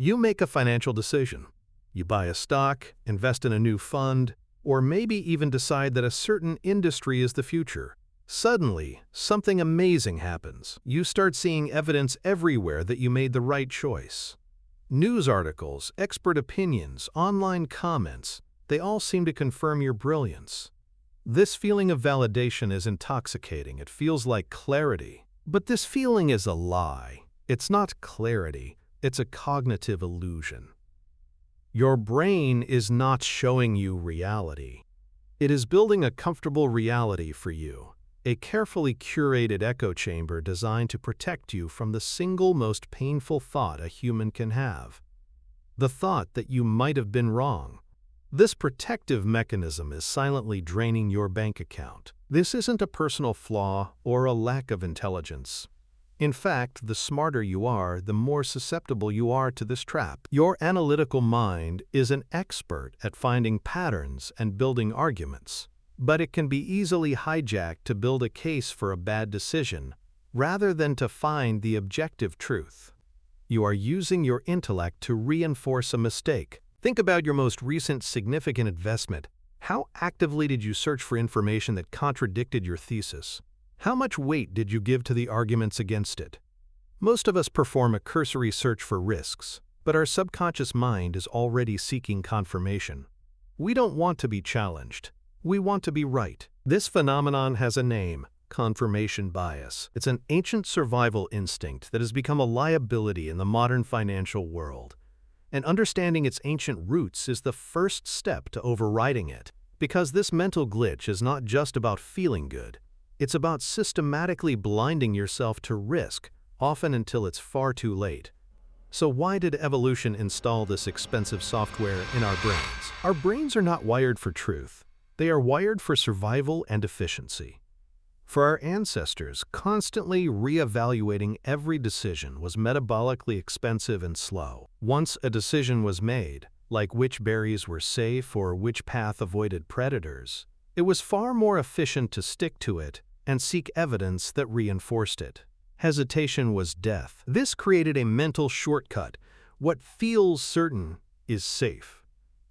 You make a financial decision. You buy a stock, invest in a new fund, or maybe even decide that a certain industry is the future. Suddenly, something amazing happens. You start seeing evidence everywhere that you made the right choice. News articles, expert opinions, online comments, they all seem to confirm your brilliance. This feeling of validation is intoxicating. It feels like clarity. But this feeling is a lie. It's not clarity. It's a cognitive illusion. Your brain is not showing you reality. It is building a comfortable reality for you, a carefully curated echo chamber designed to protect you from the single most painful thought a human can have: the thought that you might have been wrong. This protective mechanism is silently draining your bank account. This isn't a personal flaw or a lack of intelligence. In fact, the smarter you are, the more susceptible you are to this trap. Your analytical mind is an expert at finding patterns and building arguments, but it can be easily hijacked to build a case for a bad decision, rather than to find the objective truth. You are using your intellect to reinforce a mistake. Think about your most recent significant investment. How actively did you search for information that contradicted your thesis? How much weight did you give to the arguments against it? Most of us perform a cursory search for risks, but our subconscious mind is already seeking confirmation. We don't want to be challenged. We want to be right. This phenomenon has a name: confirmation bias. It's an ancient survival instinct that has become a liability in the modern financial world. And understanding its ancient roots is the first step to overriding it. Because this mental glitch is not just about feeling good. It's about systematically blinding yourself to risk, often until it's far too late. So why did evolution install this expensive software in our brains? Our brains are not wired for truth. They are wired for survival and efficiency. For our ancestors, constantly reevaluating every decision was metabolically expensive and slow. Once a decision was made, like which berries were safe or which path avoided predators, it was far more efficient to stick to it and seek evidence that reinforced it. Hesitation was death. This created a mental shortcut. What feels certain is safe.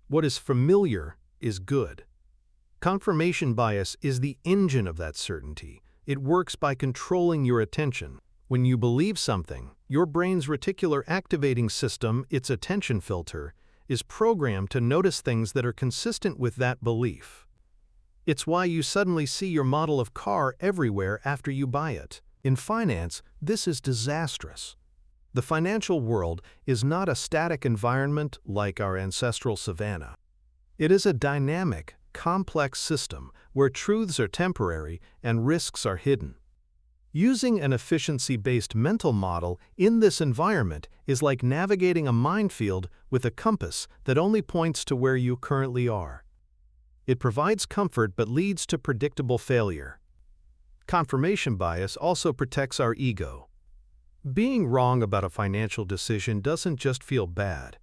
What is familiar is good. Confirmation bias is the engine of that certainty. It works by controlling your attention. When you believe something, your brain's reticular activating system, its attention filter, is programmed to notice things that are consistent with that belief. It's why you suddenly see your model of car everywhere after you buy it. In finance, this is disastrous. The financial world is not a static environment like our ancestral savanna. It is a dynamic, complex system where truths are temporary and risks are hidden. Using an efficiency-based mental model in this environment is like navigating a minefield with a compass that only points to where you currently are. It provides comfort but leads to predictable failure. Confirmation bias also protects our ego. Being wrong about a financial decision doesn't just feel bad.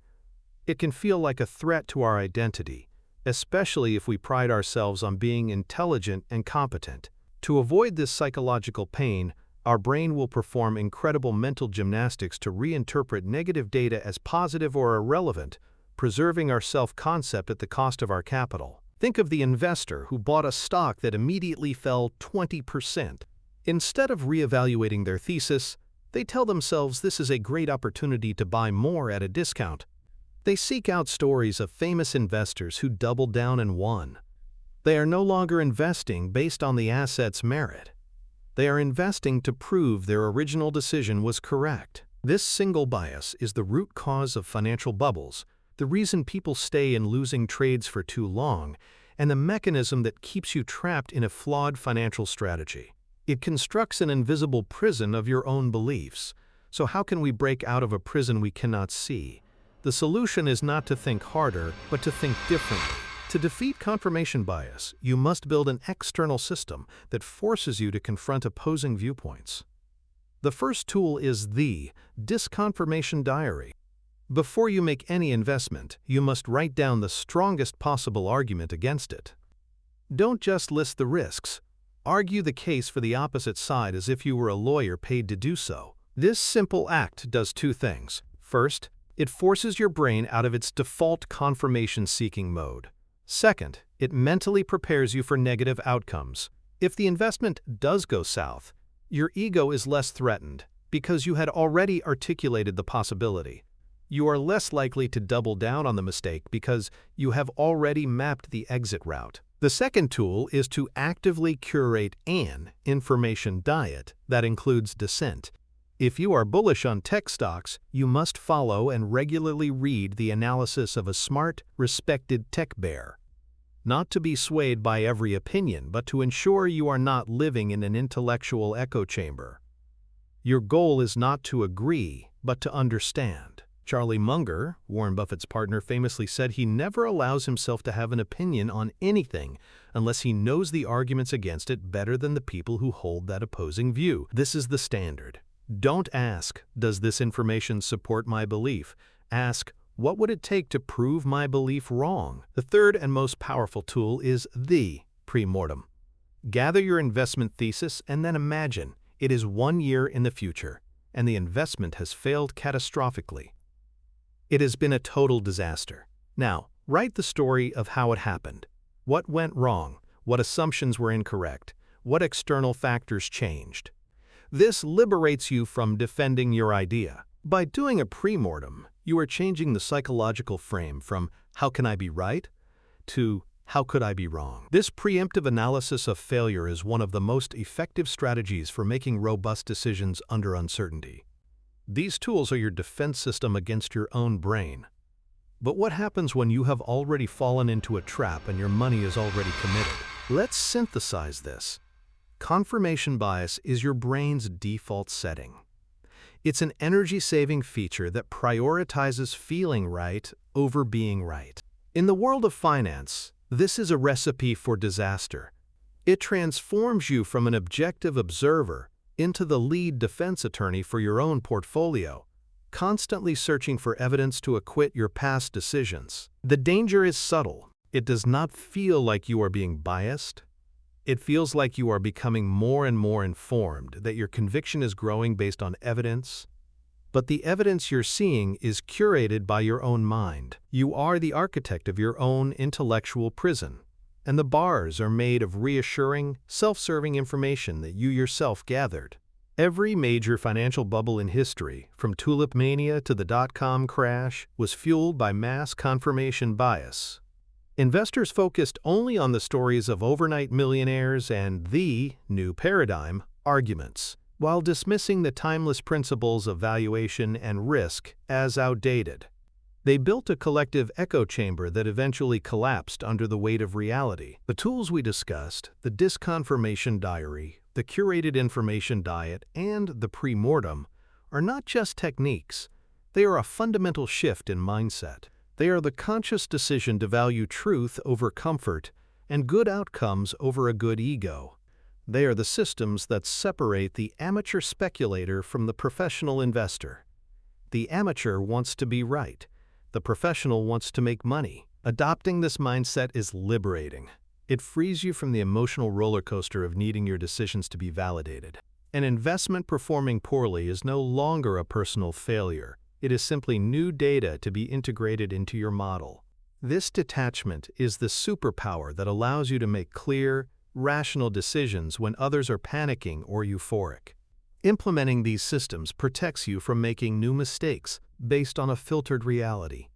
It can feel like a threat to our identity, especially if we pride ourselves on being intelligent and competent. To avoid this psychological pain, our brain will perform incredible mental gymnastics to reinterpret negative data as positive or irrelevant, preserving our self-concept at the cost of our capital. Think of the investor who bought a stock that immediately fell 20%. Instead of reevaluating their thesis, they tell themselves this is a great opportunity to buy more at a discount. They seek out stories of famous investors who doubled down and won. They are no longer investing based on the asset's merit. They are investing to prove their original decision was correct. This single bias is the root cause of financial bubbles, the reason people stay in losing trades for too long, and the mechanism that keeps you trapped in a flawed financial strategy. It constructs an invisible prison of your own beliefs. So how can we break out of a prison we cannot see? The solution is not to think harder, but to think differently. To defeat confirmation bias, you must build an external system that forces you to confront opposing viewpoints. The first tool is the disconfirmation diary. Before you make any investment, you must write down the strongest possible argument against it. Don't just list the risks. Argue the case for the opposite side as if you were a lawyer paid to do so. This simple act does two things. First, It forces your brain out of its default confirmation-seeking mode. Second, it mentally prepares you for negative outcomes. If the investment does go south, your ego is less threatened because you had already articulated the possibility. You are less likely to double down on the mistake because you have already mapped the exit route. The second tool is to actively curate an information diet that includes dissent. If you are bullish on tech stocks, you must follow and regularly read the analysis of a smart, respected tech bear. Not to be swayed by every opinion, but to ensure you are not living in an intellectual echo chamber. Your goal is not to agree, but to understand. Charlie Munger, Warren Buffett's partner, famously said he never allows himself to have an opinion on anything unless he knows the arguments against it better than the people who hold that opposing view. This is the standard. Don't ask, does this information support my belief? Ask, what would it take to prove my belief wrong? The third and most powerful tool is the pre-mortem. Gather your investment thesis and then imagine it is 1 year in the future and the investment has failed catastrophically. It has been a total disaster. Now, write the story of how it happened. What went wrong? What assumptions were incorrect? What external factors changed? This liberates you from defending your idea. By doing a pre-mortem, you are changing the psychological frame from "how can I be right?" to "how could I be wrong?" This preemptive analysis of failure is one of the most effective strategies for making robust decisions under uncertainty. These tools are your defense system against your own brain. But what happens when you have already fallen into a trap and your money is already committed? Let's synthesize this. Confirmation bias is your brain's default setting. It's an energy-saving feature that prioritizes feeling right over being right. In the world of finance, this is a recipe for disaster. It transforms you from an objective observer into the lead defense attorney for your own portfolio, constantly searching for evidence to acquit your past decisions. The danger is subtle. It does not feel like you are being biased. It feels like you are becoming more and more informed, that your conviction is growing based on evidence. But the evidence you're seeing is curated by your own mind. You are the architect of your own intellectual prison, and the bars are made of reassuring, self-serving information that you yourself gathered. Every major financial bubble in history, from tulip mania to the dot-com crash, was fueled by mass confirmation bias. Investors focused only on the stories of overnight millionaires and the new paradigm arguments, while dismissing the timeless principles of valuation and risk as outdated. They built a collective echo chamber that eventually collapsed under the weight of reality. The tools we discussed, the disconfirmation diary, the curated information diet, and the pre-mortem, are not just techniques. They are a fundamental shift in mindset. They are the conscious decision to value truth over comfort and good outcomes over a good ego. They are the systems that separate the amateur speculator from the professional investor. The amateur wants to be right. The professional wants to make money. Adopting this mindset is liberating. It frees you from the emotional roller coaster of needing your decisions to be validated. An investment performing poorly is no longer a personal failure. It is simply new data to be integrated into your model. This detachment is the superpower that allows you to make clear, rational decisions when others are panicking or euphoric. Implementing these systems protects you from making new mistakes based on a filtered reality.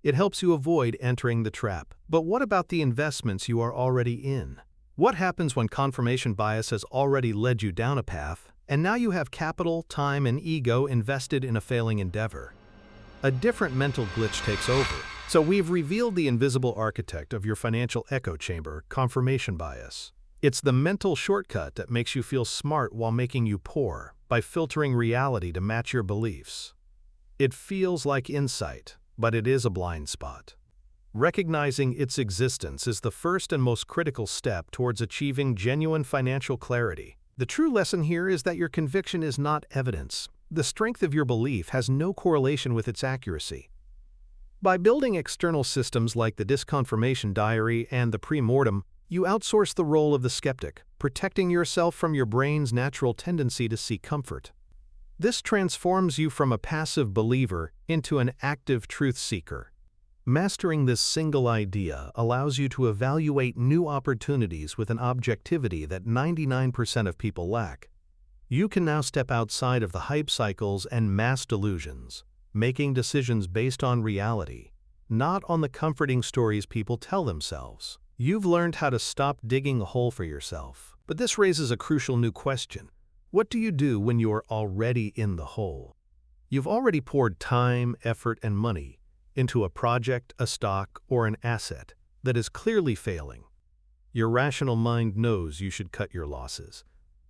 It helps you avoid entering the trap. But what about the investments you are already in? What happens when confirmation bias has already led you down a path, and now you have capital, time, and ego invested in a failing endeavor? A different mental glitch takes over. So we've revealed the invisible architect of your financial echo chamber, confirmation bias. It's the mental shortcut that makes you feel smart while making you poor, by filtering reality to match your beliefs. It feels like insight, but it is a blind spot. Recognizing its existence is the first and most critical step towards achieving genuine financial clarity. The true lesson here is that your conviction is not evidence. The strength of your belief has no correlation with its accuracy. By building external systems like the disconfirmation diary and the pre-mortem, you outsource the role of the skeptic, protecting yourself from your brain's natural tendency to seek comfort. This transforms you from a passive believer into an active truth seeker. Mastering this single idea allows you to evaluate new opportunities with an objectivity that 99% of people lack. You can now step outside of the hype cycles and mass delusions, making decisions based on reality, not on the comforting stories people tell themselves. You've learned how to stop digging a hole for yourself. But this raises a crucial new question. What do you do when you're already in the hole? You've already poured time, effort, and money into a project, a stock, or an asset that is clearly failing. Your rational mind knows you should cut your losses,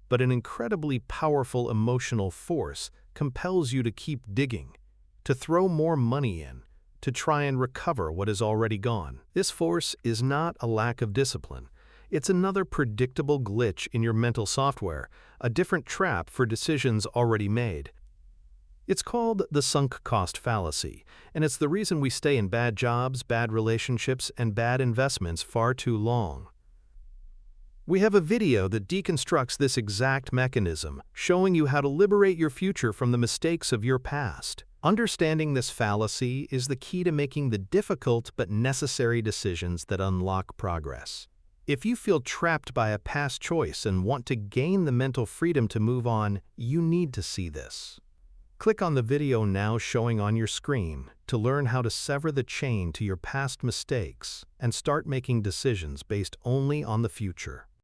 but an incredibly powerful emotional force compels you to keep digging, to throw more money in, to try and recover what is already gone. This force is not a lack of discipline. It's another predictable glitch in your mental software, a different trap for decisions already made. It's called the sunk cost fallacy, and it's the reason we stay in bad jobs, bad relationships, and bad investments far too long. We have a video that deconstructs this exact mechanism, showing you how to liberate your future from the mistakes of your past. Understanding this fallacy is the key to making the difficult but necessary decisions that unlock progress. If you feel trapped by a past choice and want to gain the mental freedom to move on, you need to see this. Click on the video now showing on your screen to learn how to sever the chain to your past mistakes and start making decisions based only on the future.